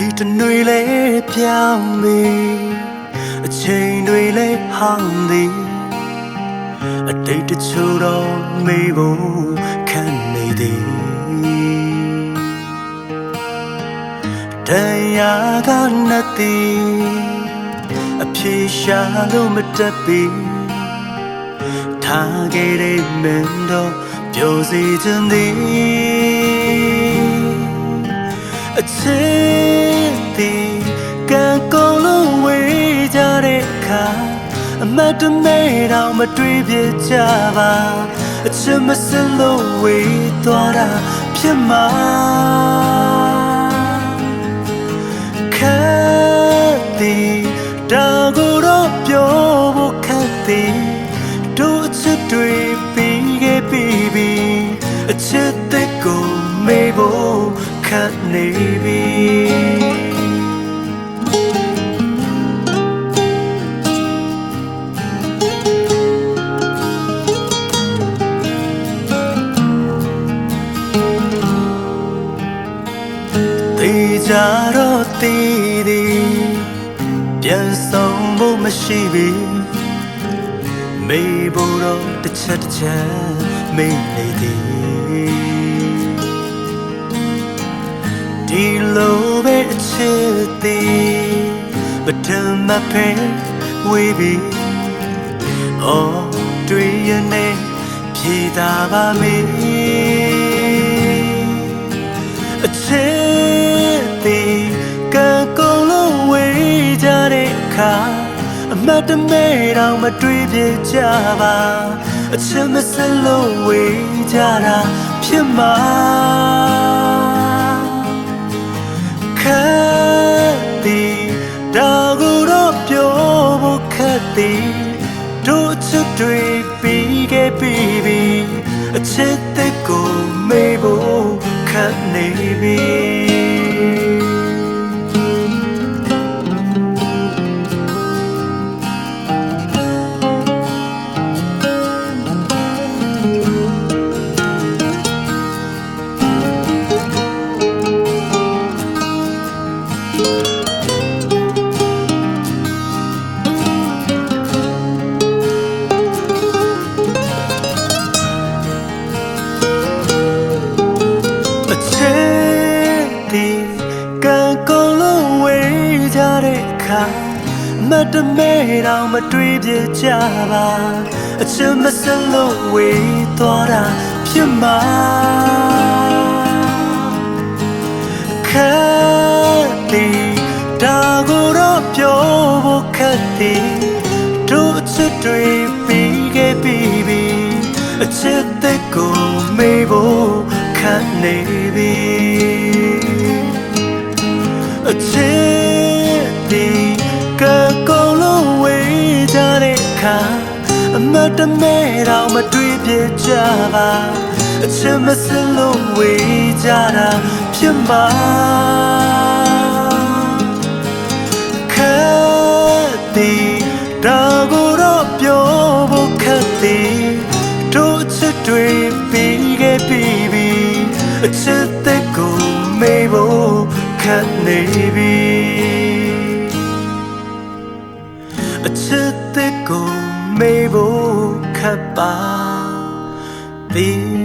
ဒီတနွေလေးပြောင်းပြီအချိန်တွေလေးဟောင်းသည်အတိတ်တချို့တော့မေးဖို့ခံနေသည်တရားကနဲ့သည်အဖြေရှာလို့မတတ်ပြီထားခဲ့တဲ့မင်းတော့ပြောစီခြင်းသည်အချစ်သည်ကံကုန်လို့ဝေးကြတဲ့အခါအမတ်တမဲတော့မတွေ့ပြကြပါအချစ်မစလို့ဝေးသွားတာဖြစ်မှာခက်သည်ဒါကိုတော့ပြောဖို့ခက်သည်တို့အချစ်တွေပြီးခဲ့ပြီအချစ်တဲ့ကိုမေးဖို့ခက်နေပြီတေချာတော့တည်သည်ပြန်ဆောင်ဖို့မရှိပြီမေးဖို့တော့တစ်ချက်မေးနေသည်ဒီလိုပဲအချစ်သည်ပထမဖဲဝေးပြီအော်တွေ့ရနေဖြေတာပါမေအချစ်သည်ကံကုန်လို့ဝေးကြတဲ့အခါအမတ်တမဲတော့မတွေ့ပြကြပါအချစ်မစလို့ဝေးကြတာဖြစ်မှာခက်သည်ဒါကိုတော့ပြောဖို့ခက်သည်တို့ချစ်တွေပြီးခဲ့ပြီအချစ်တဲ့ကိုမေးဖို့ခက်နေပြီမတ်တမဲတော့မတွေ့ပြကြပါအချစ်မစလို့ဝေးသွားတာဖြစ်မှာခက်သည်ဒါကိုတော့ပြောဖို့ခက်သည်တို့အချစ်တွေပြီးခဲ့ပြီအချစ်တဲ့ကိုမေးဖို့ခက်နေပြီအချစ်သည်ကံကုန်လို့ဝေးကြတဲ့အခါအမတ်တမဲတော့မတွေ့ပြကြပါအချစ်မစလို့ဝေးကြတာဖြစ်မှာခက်သည်ဒါကိုတော့ပြောဖို့ခက်သည်တို့ချစ်တွေပြီးခဲ့ပြီအချစ်တဲ့ကိုမေးဖို့ခက်နေပြီအချစ်တဲ့ကိုမေးဖို့ခက်ပါသည်